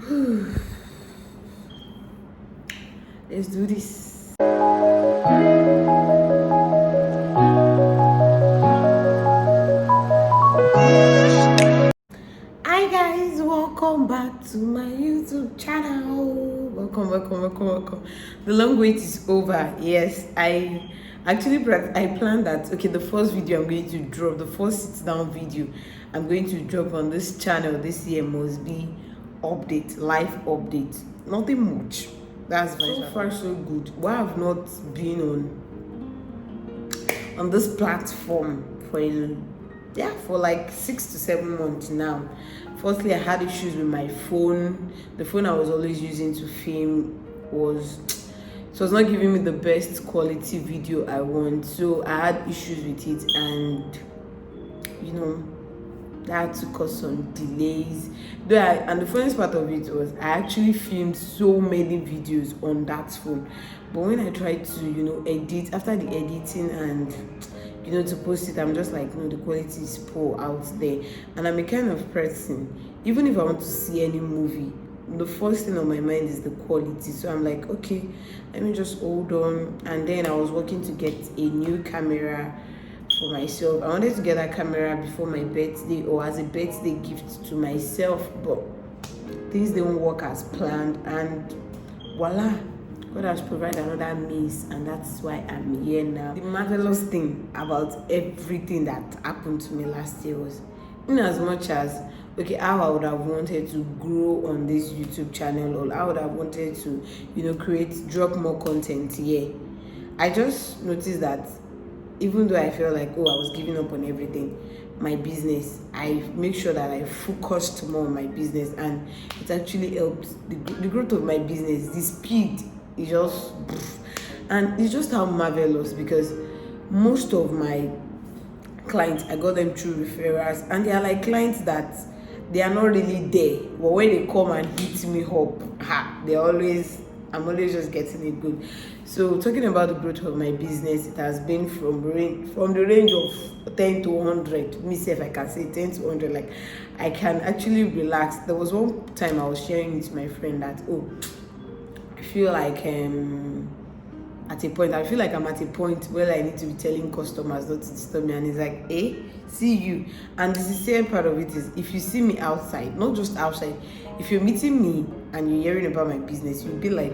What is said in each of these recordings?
Let's do this. Hi guys, welcome back to my YouTube channel. Welcome. The long wait is over. Yes, I planned that. Okay, the first video I'm going to drop, the first sit down video I'm going to drop on this channel this year must be life update. Nothing much. That's so far so good. Why I've not been on this platform for like 6 to 7 months now. Firstly, I had issues with my phone. The phone I was always using to film was not giving me the best quality video I want. So I had issues with it, and that had to cause some delays. And the funniest part of it was I actually filmed so many videos on that phone, but when I tried to edit, after the editing and to post it, I'm just like, no, the quality is poor out there. And I'm a kind of person, even if I want to see any movie, the first thing on my mind is the quality. So I'm like, okay, let me just hold on. And then I was working to get a new camera for myself. I wanted to get that camera before my birthday, or as a birthday gift to myself, but things didn't work as planned, and voila, God has provided another means, and that's why I'm here now. The marvelous thing about everything that happened to me last year was, in as much as how I would have wanted to grow on this YouTube channel, or I would have wanted to drop more content here, I just noticed that even though I felt like, I was giving up on everything, my business, I make sure that I focused more on my business, and it actually helped the growth of my business. The speed is just, and it's just how marvelous, because most of my clients, I got them through referrals, and they are like clients that they are not really there, but when they come and hit me up, I'm always just getting it good. So talking about the growth of my business, it has been from the range of 10 to 100. Me say, if I can say 10 to 100, like I can actually relax. There was one time I was sharing with my friend that I feel like I'm at a point where I need to be telling customers not to disturb me, and it's like, see you. And the sincere part of it is, if you see me outside, not just outside, if you're meeting me and you're hearing about my business, you'll be like,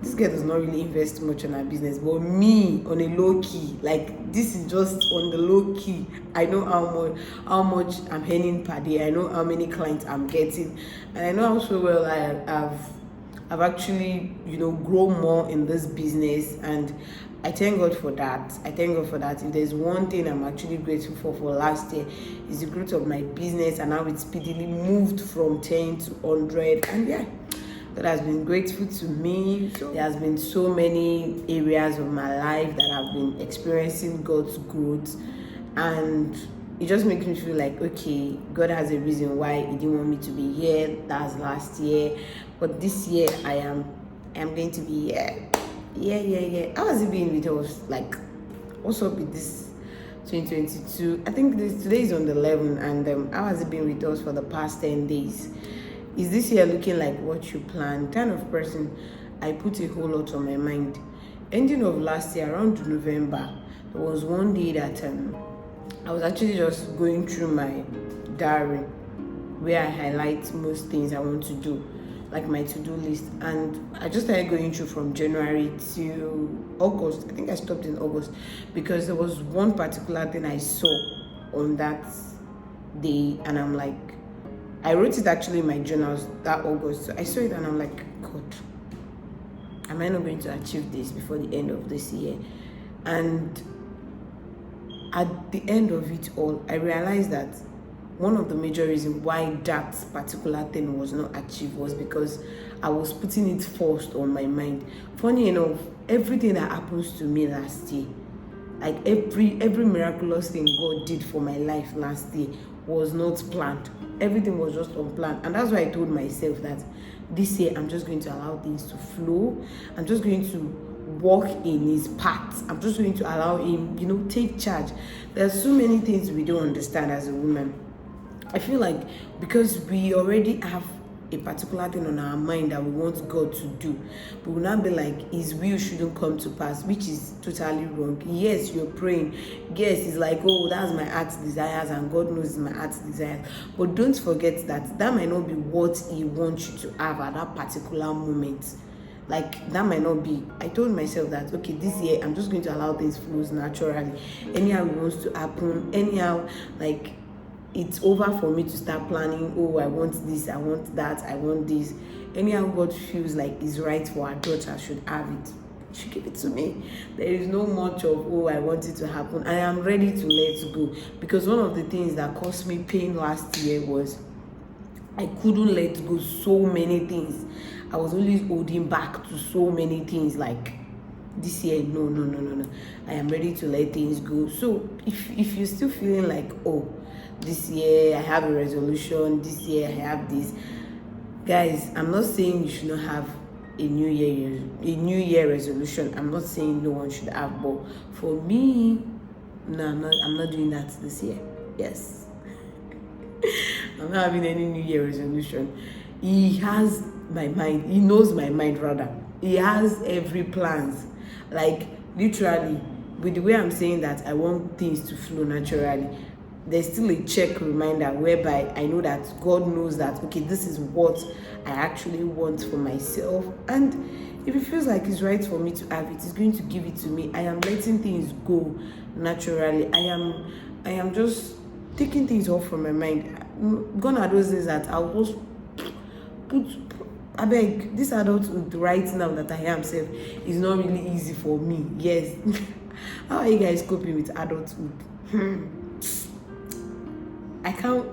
this girl does not really invest much on her business, but me, on a low key, like this is just on the low key. I know how much I'm earning per day. I know how many clients I'm getting, and I know how so well I've actually grown more in this business, and I thank God for that. If there's one thing I'm actually grateful for last year, is the growth of my business, and how it speedily moved from 10 to 100. And God has been grateful to me. So there has been so many areas of my life that I've been experiencing God's growth, and it just makes me feel like, okay, God has a reason why He didn't want me to be here. That's last year, but this year I am going to be here. Yeah. How has it been with us? Like, what's up with this 2022? I think today is on the 11th, and how has it been with us for the past 10 days? Is this year looking like what you planned? Kind of person, I put a whole lot on my mind. Ending of last year, around November, there was one day that I was actually just going through my diary, where I highlight most things I want to do, like my to-do list, and I just started going through from January to August. I think I stopped in August, because there was one particular thing I saw on that day, and I'm like, I wrote it actually in my journals that August. So I saw it and I'm like, God, am I not going to achieve this before the end of this year? And at the end of it all, I realized that one of the major reasons why that particular thing was not achieved was because I was putting it first on my mind. Funny enough, everything that happens to me last year, like every miraculous thing God did for my life last year, was not planned. Everything was just unplanned, and that's why I told myself that this year I'm just going to allow things to flow. I'm just going to walk in His path. I'm just going to allow Him, take charge. There's so many things we don't understand as a woman. I feel like because we already have a particular thing on our mind that we want God to do, but we'll not be like his will shouldn't come to pass, which is totally wrong. Yes, you're praying. Yes, it's like, oh, that's my heart's desires, and God knows my heart's desires. But don't forget that that might not be what he wants you to have at that particular moment. Like, that might not be. I told myself that, okay, this year I'm just going to allow things flows naturally. Anyhow it wants to happen, anyhow, like, it's over for me to start planning, oh, I want this, I want that, I want this. Anyhow God feels like is right for our daughter should have it, should give it to me. There is no much of, oh, I want it to happen. I am ready to let go, because one of the things that caused me pain last year was I couldn't let go so many things. I was always holding back to so many things. Like, this year, no, I am ready to let things go. So if you're still feeling like, oh, this year I have a resolution, this year I have this, guys, I'm not saying you should not have a new year resolution. I'm not saying no one should have, but for me, no, I'm not doing that this year. Yes. I'm not having any new year resolution. He has my mind. He knows my mind, rather. He has every plans. Like, literally, with the way I'm saying that I want things to flow naturally, there's still a check reminder whereby I know that God knows that, okay, this is what I actually want for myself. And if it feels like it's right for me to have it, it's going to give it to me. I am letting things go naturally. I am just taking things off from my mind. Gone are those days that I'll just put, I beg, this adulthood right now that I am safe is not really easy for me. Yes. How are you guys coping with adulthood? I can't.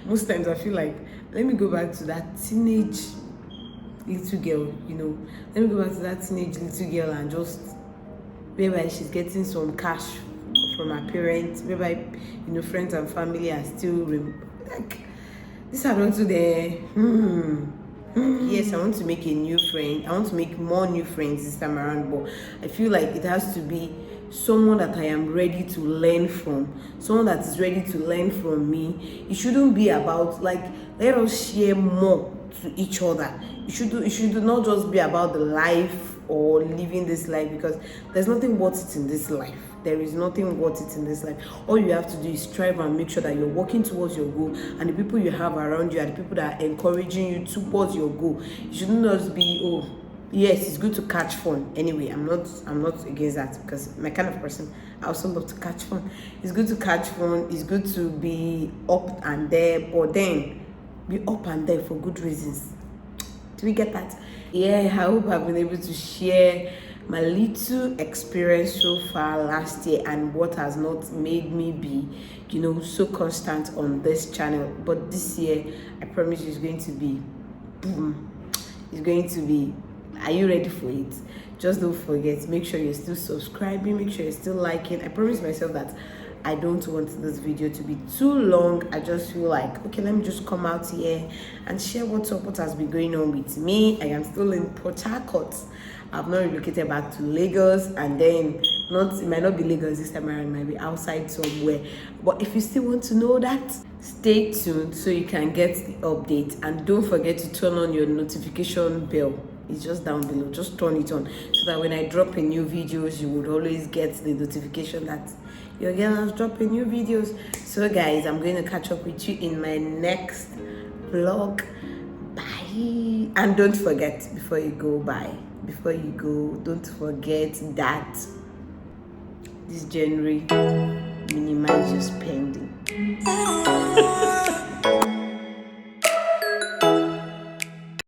Most times I feel like, let me go back to that teenage little girl, let me go back to that teenage little girl and just, whereby she's getting some cash from her parents, whereby, friends and family are still, like, this adulthood there. Yes, I want to make a new friend. I want to make more new friends this time around, but I feel like it has to be someone that I am ready to learn from, someone that is ready to learn from me. It shouldn't be about, like, let us share more to each other. It should not just be about the life or living this life, because there's nothing worth it in this life. There is nothing worth it in this life. All you have to do is strive and make sure that you're working towards your goal, and the people you have around you are the people that are encouraging you towards your goal. It shouldn't just be, oh, yes, it's good to catch fun. Anyway, I'm not against that, because my kind of person, I also love to catch fun. It's good to catch fun. It's good to be up and there, but then be up and there for good reasons. Do we get that? Yeah, I hope I've been able to share my little experience so far last year and what has not made me be, so constant on this channel. But this year, I promise you, it's going to be boom. It's going to be, are you ready for it? Just don't forget, make sure you're still subscribing, make sure you're still liking. I promise myself that I don't want this video to be too long. I just feel like, okay, let me just come out here and share what's up, what has been going on with me. I am still in Port Harcourt. I've not relocated back to Lagos, and then it might not be Lagos this time around, it might be outside somewhere. But if you still want to know that, stay tuned so you can get the update, and don't forget to turn on your notification bell. It's just down below. Just turn it on so that when I drop in new videos, you would always get the notification that your girl has dropped new videos. So guys, I'm going to catch up with you in my next vlog. Bye. And don't forget, before you go, don't forget that this January, minimize your spending.